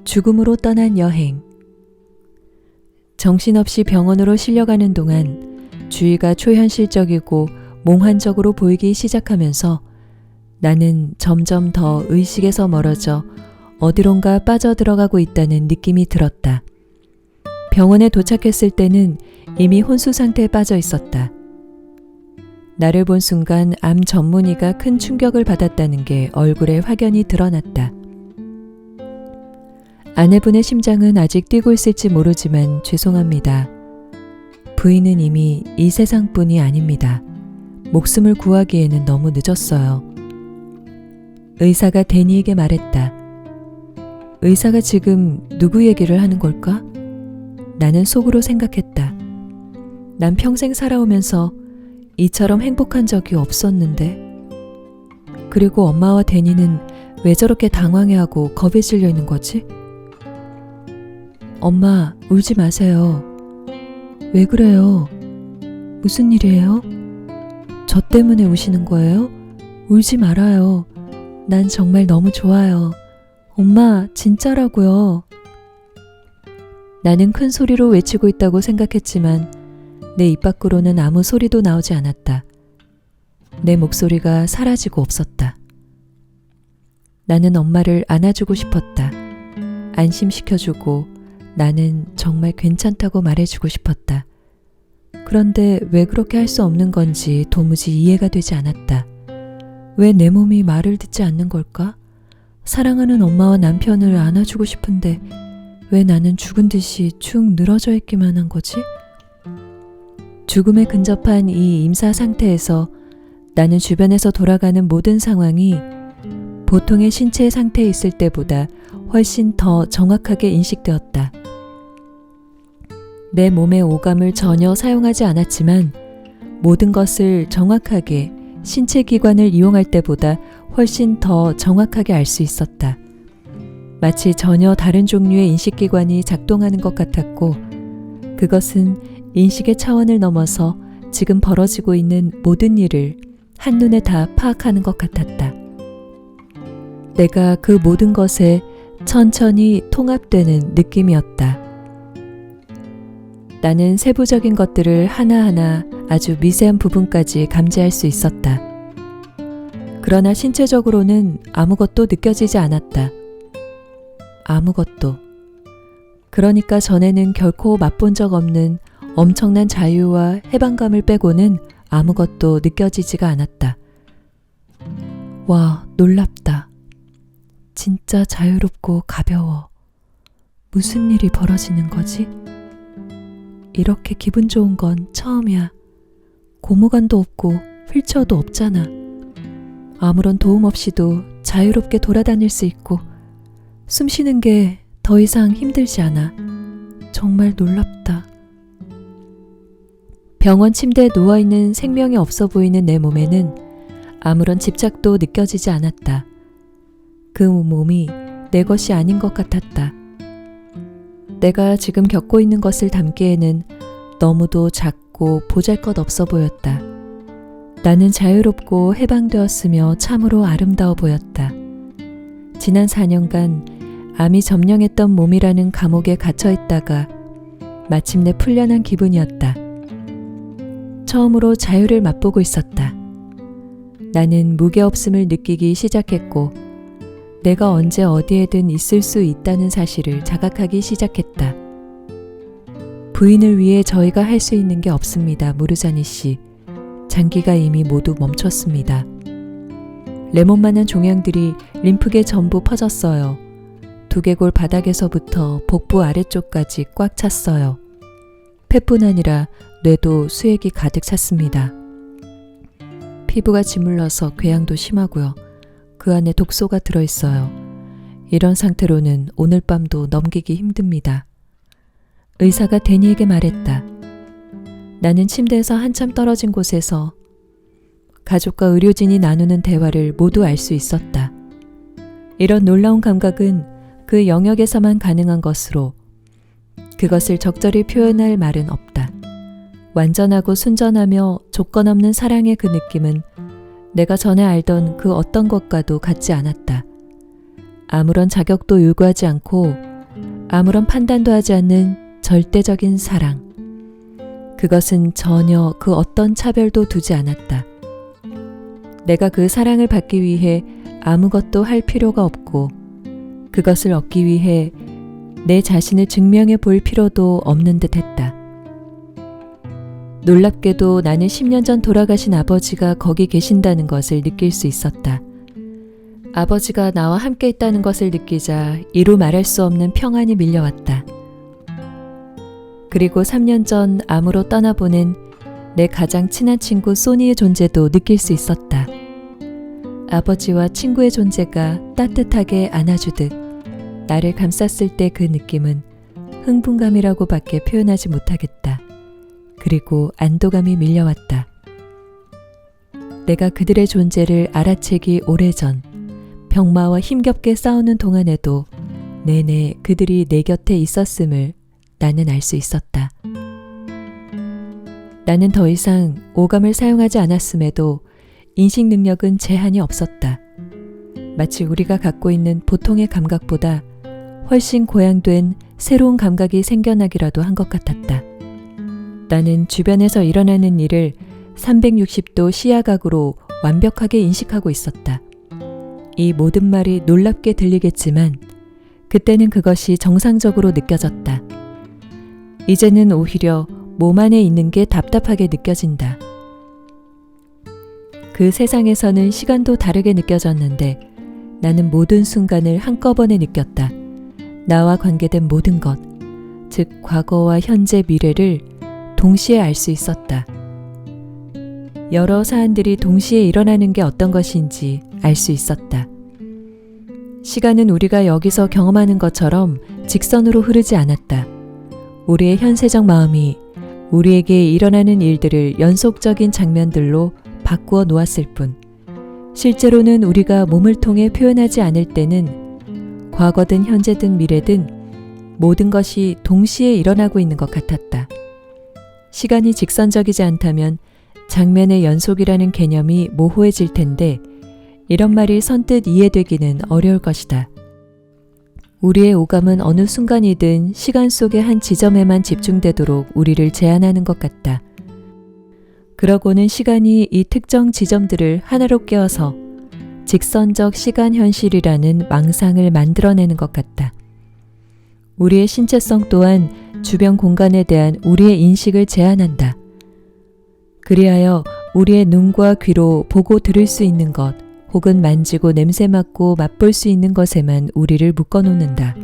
죽음으로 떠난 여행. 정신없이 병원으로 실려가는 동안 주위가 초현실적이고 몽환적으로 보이기 시작하면서 나는 점점 더 의식에서 멀어져 어디론가 빠져들어가고 있다는 느낌이 들었다. 병원에 도착했을 때는 이미 혼수 상태에 빠져 있었다. 나를 본 순간 암 전문의가 큰 충격을 받았다는 게 얼굴에 확연히 드러났다. 아내분의 심장은 아직 뛰고 있을지 모르지만 죄송합니다. 부인은 이미 이 세상뿐이 아닙니다. 목숨을 구하기에는 너무 늦었어요. 의사가 데니에게 말했다. 의사가 지금 누구 얘기를 하는 걸까? 나는 속으로 생각했다. 난 평생 살아오면서 이처럼 행복한 적이 없었는데. 그리고 엄마와 데니는 왜 저렇게 당황해하고 겁에 질려 있는 거지? 엄마, 울지 마세요. 왜 그래요? 무슨 일이에요? 저 때문에 우시는 거예요? 울지 말아요. 난 정말 너무 좋아요. 엄마, 진짜라고요. 나는 큰 소리로 외치고 있다고 생각했지만 내 입 밖으로는 아무 소리도 나오지 않았다. 내 목소리가 사라지고 없었다. 나는 엄마를 안아주고 싶었다. 안심시켜주고 나는 정말 괜찮다고 말해주고 싶었다. 그런데 왜 그렇게 할 수 없는 건지 도무지 이해가 되지 않았다. 왜 내 몸이 말을 듣지 않는 걸까? 사랑하는 엄마와 남편을 안아주고 싶은데 왜 나는 죽은 듯이 축 늘어져 있기만 한 거지? 죽음에 근접한 이 임사 상태에서 나는 주변에서 돌아가는 모든 상황이 보통의 신체 상태에 있을 때보다 훨씬 더 정확하게 인식되었다. 내 몸의 오감을 전혀 사용하지 않았지만 모든 것을 정확하게 신체 기관을 이용할 때보다 훨씬 더 정확하게 알 수 있었다. 마치 전혀 다른 종류의 인식기관이 작동하는 것 같았고 그것은 인식의 차원을 넘어서 지금 벌어지고 있는 모든 일을 한눈에 다 파악하는 것 같았다. 내가 그 모든 것에 천천히 통합되는 느낌이었다. 나는 세부적인 것들을 하나하나 아주 미세한 부분까지 감지할 수 있었다. 그러나 신체적으로는 아무것도 느껴지지 않았다. 아무것도. 그러니까 전에는 결코 맛본 적 없는 엄청난 자유와 해방감을 빼고는 아무것도 느껴지지가 않았다. 와, 놀랍다. 진짜 자유롭고 가벼워. 무슨 일이 벌어지는 거지? 이렇게 기분 좋은 건 처음이야. 고무관도 없고 휠체어도 없잖아. 아무런 도움 없이도 자유롭게 돌아다닐 수 있고 숨 쉬는 게 더 이상 힘들지 않아. 정말 놀랍다. 병원 침대에 누워있는 생명이 없어 보이는 내 몸에는 아무런 집착도 느껴지지 않았다. 그 몸이 내 것이 아닌 것 같았다. 내가 지금 겪고 있는 것을 담기에는 너무도 작고 보잘것없어 보였다. 나는 자유롭고 해방되었으며 참으로 아름다워 보였다. 지난 4년간 암이 점령했던 몸이라는 감옥에 갇혀있다가 마침내 풀려난 기분이었다. 처음으로 자유를 맛보고 있었다. 나는 무게없음을 느끼기 시작했고 내가 언제 어디에든 있을 수 있다는 사실을 자각하기 시작했다. 부인을 위해 저희가 할 수 있는 게 없습니다. 무르자니 씨. 장기가 이미 모두 멈췄습니다. 레몬만한 종양들이 림프계 전부 퍼졌어요. 두개골 바닥에서부터 복부 아래쪽까지 꽉 찼어요. 폐뿐 아니라 뇌도 수액이 가득 찼습니다. 피부가 짓물러서 궤양도 심하고요. 그 안에 독소가 들어있어요. 이런 상태로는 오늘 밤도 넘기기 힘듭니다. 의사가 데니에게 말했다. 나는 침대에서 한참 떨어진 곳에서 가족과 의료진이 나누는 대화를 모두 알 수 있었다. 이런 놀라운 감각은 그 영역에서만 가능한 것으로 그것을 적절히 표현할 말은 없다. 완전하고 순전하며 조건 없는 사랑의 그 느낌은 내가 전에 알던 그 어떤 것과도 같지 않았다. 아무런 자격도 요구하지 않고 아무런 판단도 하지 않는 절대적인 사랑. 그것은 전혀 그 어떤 차별도 두지 않았다. 내가 그 사랑을 받기 위해 아무것도 할 필요가 없고 그것을 얻기 위해 내 자신을 증명해 볼 필요도 없는 듯 했다. 놀랍게도 나는 10년 전 돌아가신 아버지가 거기 계신다는 것을 느낄 수 있었다. 아버지가 나와 함께 있다는 것을 느끼자 이루 말할 수 없는 평안이 밀려왔다. 그리고 3년 전 암으로 떠나보낸 내 가장 친한 친구 소니의 존재도 느낄 수 있었다. 아버지와 친구의 존재가 따뜻하게 안아주듯 나를 감쌌을 때 그 느낌은 흥분감이라고밖에 표현하지 못하겠다. 그리고 안도감이 밀려왔다. 내가 그들의 존재를 알아채기 오래전 병마와 힘겹게 싸우는 동안에도 내내 그들이 내 곁에 있었음을 나는 알 수 있었다. 나는 더 이상 오감을 사용하지 않았음에도 인식 능력은 제한이 없었다. 마치 우리가 갖고 있는 보통의 감각보다 훨씬 고양된 새로운 감각이 생겨나기라도 한 것 같았다. 나는 주변에서 일어나는 일을 360도 시야각으로 완벽하게 인식하고 있었다. 이 모든 말이 놀랍게 들리겠지만 그때는 그것이 정상적으로 느껴졌다. 이제는 오히려 몸 안에 있는 게 답답하게 느껴진다. 그 세상에서는 시간도 다르게 느껴졌는데 나는 모든 순간을 한꺼번에 느꼈다. 나와 관계된 모든 것, 즉 과거와 현재, 미래를 동시에 알 수 있었다. 여러 사안들이 동시에 일어나는 게 어떤 것인지 알 수 있었다. 시간은 우리가 여기서 경험하는 것처럼 직선으로 흐르지 않았다. 우리의 현세적 마음이 우리에게 일어나는 일들을 연속적인 장면들로 바꾸어 놓았을 뿐, 실제로는 우리가 몸을 통해 표현하지 않을 때는 과거든 현재든 미래든 모든 것이 동시에 일어나고 있는 것 같았다. 시간이 직선적이지 않다면 장면의 연속이라는 개념이 모호해질 텐데 이런 말이 선뜻 이해되기는 어려울 것이다. 우리의 오감은 어느 순간이든 시간 속의 한 지점에만 집중되도록 우리를 제한하는 것 같다. 그러고는 시간이 이 특정 지점들을 하나로 꿰어서 직선적 시간 현실이라는 망상을 만들어내는 것 같다. 우리의 신체성 또한 주변 공간에 대한 우리의 인식을 제한한다. 그리하여 우리의 눈과 귀로 보고 들을 수 있는 것, 혹은 만지고 냄새 맡고 맛볼 수 있는 것에만 우리를 묶어놓는다.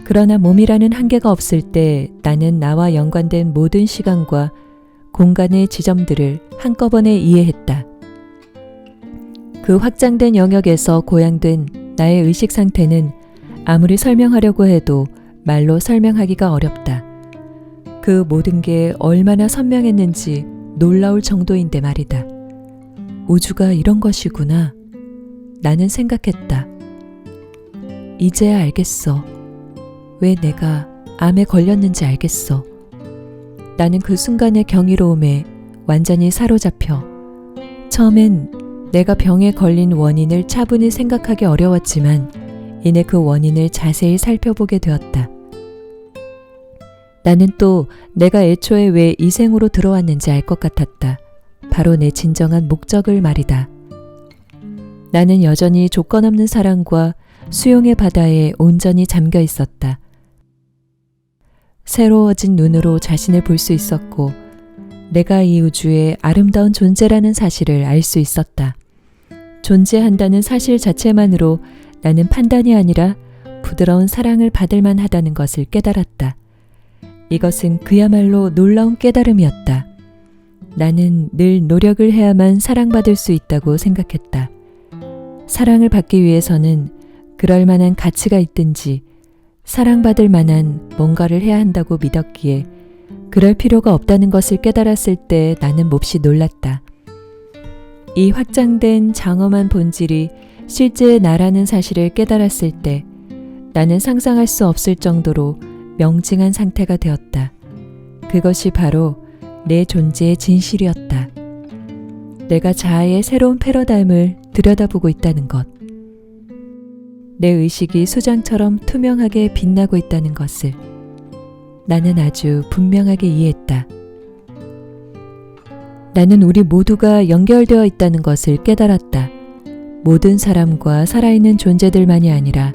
그러나 몸이라는 한계가 없을 때 나는 나와 연관된 모든 시간과 공간의 지점들을 한꺼번에 이해했다. 그 확장된 영역에서 고양된 나의 의식 상태는 아무리 설명하려고 해도 말로 설명하기가 어렵다. 그 모든 게 얼마나 선명했는지 놀라울 정도인데 말이다. 우주가 이런 것이구나. 나는 생각했다. 이제야 알겠어. 왜 내가 암에 걸렸는지 알겠어. 나는 그 순간의 경이로움에 완전히 사로잡혀 처음엔 내가 병에 걸린 원인을 차분히 생각하기 어려웠지만 이내 그 원인을 자세히 살펴보게 되었다. 나는 또 내가 애초에 왜 이 생으로 들어왔는지 알 것 같았다. 바로 내 진정한 목적을 말이다. 나는 여전히 조건 없는 사랑과 수용의 바다에 온전히 잠겨 있었다. 새로워진 눈으로 자신을 볼 수 있었고 내가 이 우주의 아름다운 존재라는 사실을 알 수 있었다. 존재한다는 사실 자체만으로 나는 판단이 아니라 부드러운 사랑을 받을 만하다는 것을 깨달았다. 이것은 그야말로 놀라운 깨달음이었다. 나는 늘 노력을 해야만 사랑받을 수 있다고 생각했다. 사랑을 받기 위해서는 그럴 만한 가치가 있든지 사랑받을 만한 뭔가를 해야 한다고 믿었기에 그럴 필요가 없다는 것을 깨달았을 때 나는 몹시 놀랐다. 이 확장된 장엄한 본질이 실제 나라는 사실을 깨달았을 때 나는 상상할 수 없을 정도로 명징한 상태가 되었다. 그것이 바로 내 존재의 진실이었다. 내가 자아의 새로운 패러다임을 들여다보고 있다는 것. 내 의식이 수장처럼 투명하게 빛나고 있다는 것을 나는 아주 분명하게 이해했다. 나는 우리 모두가 연결되어 있다는 것을 깨달았다. 모든 사람과 살아있는 존재들만이 아니라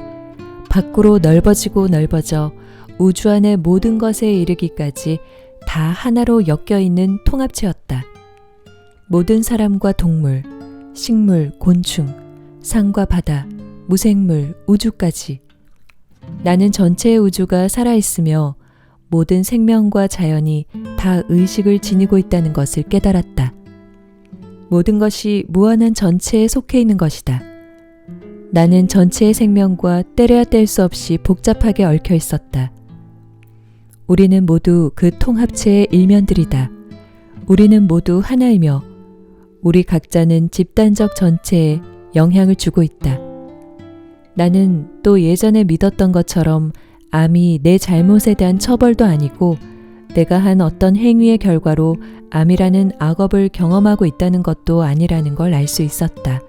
밖으로 넓어지고 넓어져 우주 안의 모든 것에 이르기까지 다 하나로 엮여있는 통합체였다. 모든 사람과 동물, 식물, 곤충, 산과 바다, 무생물, 우주까지. 나는 전체의 우주가 살아있으며 모든 생명과 자연이 다 의식을 지니고 있다는 것을 깨달았다. 모든 것이 무한한 전체에 속해 있는 것이다. 나는 전체의 생명과 떼려야 뗄 수 없이 복잡하게 얽혀 있었다. 우리는 모두 그 통합체의 일면들이다. 우리는 모두 하나이며 우리 각자는 집단적 전체에 영향을 주고 있다. 나는 또 예전에 믿었던 것처럼 암이 내 잘못에 대한 처벌도 아니고 내가 한 어떤 행위의 결과로 암이라는 악업을 경험하고 있다는 것도 아니라는 걸 알 수 있었다.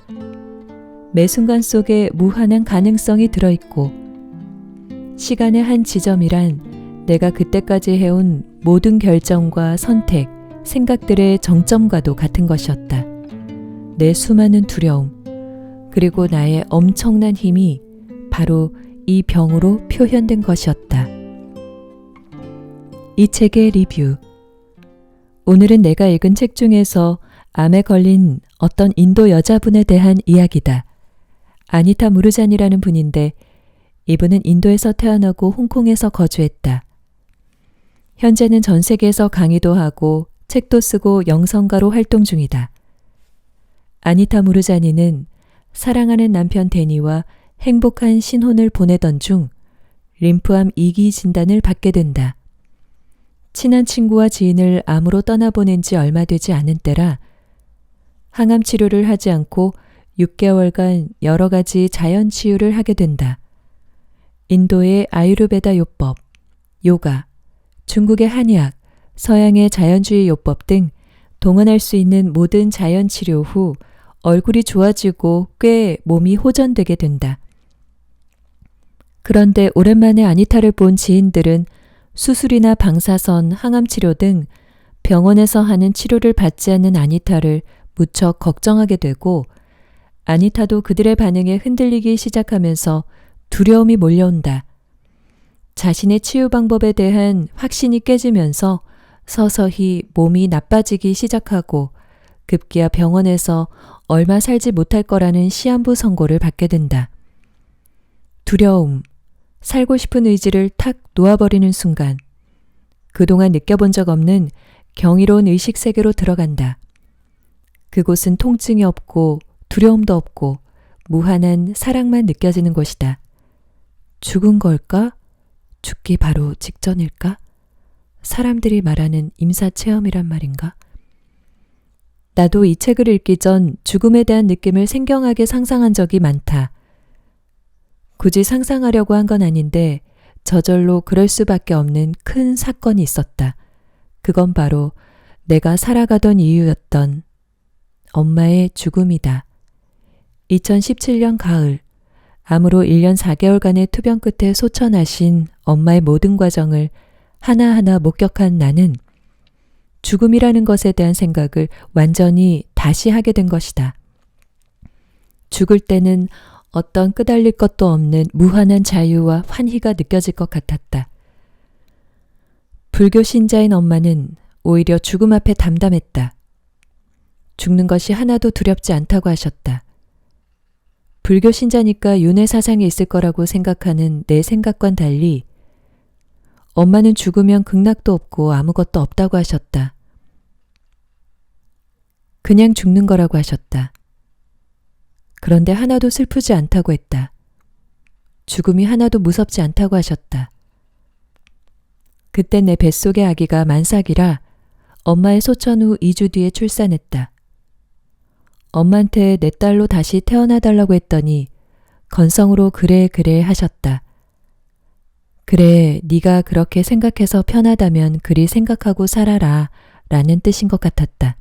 매 순간 속에 무한한 가능성이 들어있고 시간의 한 지점이란 내가 그때까지 해온 모든 결정과 선택, 생각들의 정점과도 같은 것이었다. 내 수많은 두려움, 그리고 나의 엄청난 힘이 바로 이 병으로 표현된 것이었다. 이 책의 리뷰. 오늘은 내가 읽은 책 중에서 암에 걸린 어떤 인도 여자분에 대한 이야기다. 아니타 무르잔이라는 분인데 이분은 인도에서 태어나고 홍콩에서 거주했다. 현재는 전 세계에서 강의도 하고 책도 쓰고 영성가로 활동 중이다. 아니타 무르자니는 사랑하는 남편 데니와 행복한 신혼을 보내던 중 림프암 2기 진단을 받게 된다. 친한 친구와 지인을 암으로 떠나보낸 지 얼마 되지 않은 때라 항암 치료를 하지 않고 6개월간 여러 가지 자연 치유를 하게 된다. 인도의 아유르베다 요법, 요가, 중국의 한의학, 서양의 자연주의 요법 등 동원할 수 있는 모든 자연 치료 후 얼굴이 좋아지고 꽤 몸이 호전되게 된다. 그런데 오랜만에 아니타를 본 지인들은 수술이나 방사선, 항암치료 등 병원에서 하는 치료를 받지 않는 아니타를 무척 걱정하게 되고 아니타도 그들의 반응에 흔들리기 시작하면서 두려움이 몰려온다. 자신의 치유 방법에 대한 확신이 깨지면서 서서히 몸이 나빠지기 시작하고 급기야 병원에서 얼마 살지 못할 거라는 시한부 선고를 받게 된다. 두려움, 살고 싶은 의지를 탁 놓아버리는 순간 그동안 느껴본 적 없는 경이로운 의식 세계로 들어간다. 그곳은 통증이 없고 두려움도 없고 무한한 사랑만 느껴지는 곳이다. 죽은 걸까? 죽기 바로 직전일까? 사람들이 말하는 임사체험이란 말인가? 나도 이 책을 읽기 전 죽음에 대한 느낌을 생경하게 상상한 적이 많다. 굳이 상상하려고 한 건 아닌데 저절로 그럴 수밖에 없는 큰 사건이 있었다. 그건 바로 내가 살아가던 이유였던 엄마의 죽음이다. 2017년 가을, 암으로 1년 4개월간의 투병 끝에 소천하신 엄마의 모든 과정을 하나하나 목격한 나는 죽음이라는 것에 대한 생각을 완전히 다시 하게 된 것이다. 죽을 때는 어떤 끄달릴 것도 없는 무한한 자유와 환희가 느껴질 것 같았다. 불교 신자인 엄마는 오히려 죽음 앞에 담담했다. 죽는 것이 하나도 두렵지 않다고 하셨다. 불교 신자니까 윤회 사상이 있을 거라고 생각하는 내 생각과는 달리 엄마는 죽으면 극락도 없고 아무것도 없다고 하셨다. 그냥 죽는 거라고 하셨다. 그런데 하나도 슬프지 않다고 했다. 죽음이 하나도 무섭지 않다고 하셨다. 그때 내 뱃속의 아기가 만삭이라 엄마의 소천 후 2주 뒤에 출산했다. 엄마한테 내 딸로 다시 태어나달라고 했더니 건성으로 그래 하셨다. 그래, 네가 그렇게 생각해서 편하다면 그리 생각하고 살아라 라는 뜻인 것 같았다.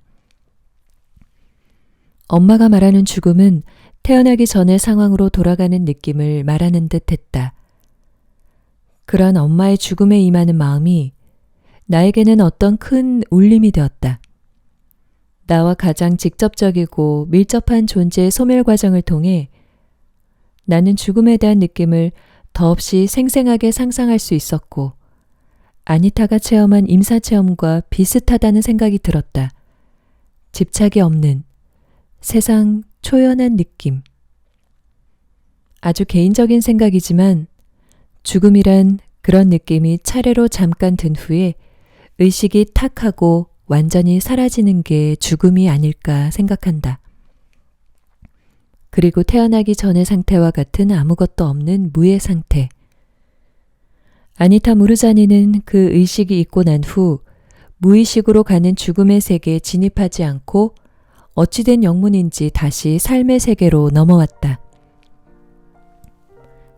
엄마가 말하는 죽음은 태어나기 전의 상황으로 돌아가는 느낌을 말하는 듯 했다. 그런 엄마의 죽음에 임하는 마음이 나에게는 어떤 큰 울림이 되었다. 나와 가장 직접적이고 밀접한 존재의 소멸 과정을 통해 나는 죽음에 대한 느낌을 더없이 생생하게 상상할 수 있었고 아니타가 체험한 임사체험과 비슷하다는 생각이 들었다. 집착이 없는 세상 초연한 느낌. 아주 개인적인 생각이지만 죽음이란 그런 느낌이 차례로 잠깐 든 후에 의식이 탁 하고 완전히 사라지는 게 죽음이 아닐까 생각한다. 그리고 태어나기 전의 상태와 같은 아무것도 없는 무의 상태. 아니타 무르자니는 그 의식이 있고 난 후 무의식으로 가는 죽음의 세계에 진입하지 않고 어찌된 영문인지 다시 삶의 세계로 넘어왔다.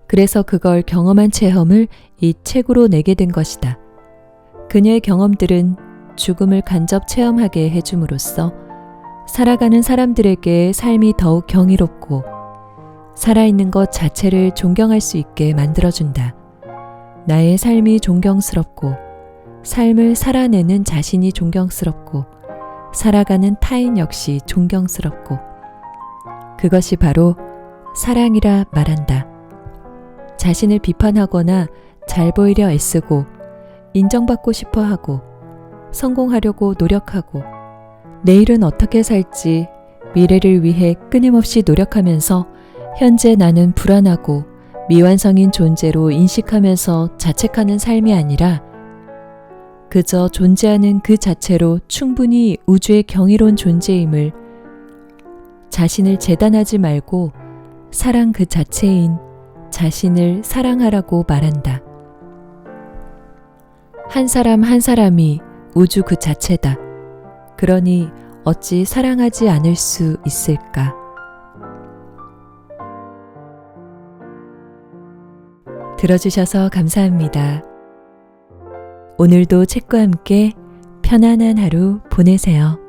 그래서 그걸 경험한 체험을 이 책으로 내게 된 것이다. 그녀의 경험들은 죽음을 간접 체험하게 해줌으로써 살아가는 사람들에게 삶이 더욱 경이롭고 살아있는 것 자체를 존경할 수 있게 만들어준다. 나의 삶이 존경스럽고 삶을 살아내는 자신이 존경스럽고 살아가는 타인 역시 존경스럽고 그것이 바로 사랑이라 말한다. 자신을 비판하거나 잘 보이려 애쓰고 인정받고 싶어 하고 성공하려고 노력하고 내일은 어떻게 살지 미래를 위해 끊임없이 노력하면서 현재 나는 불안하고 미완성인 존재로 인식하면서 자책하는 삶이 아니라 그저 존재하는 그 자체로 충분히 우주의 경이로운 존재임을 자신을 재단하지 말고 사랑 그 자체인 자신을 사랑하라고 말한다. 한 사람 한 사람이 우주 그 자체다. 그러니 어찌 사랑하지 않을 수 있을까? 들어주셔서 감사합니다. 오늘도 책과 함께 편안한 하루 보내세요.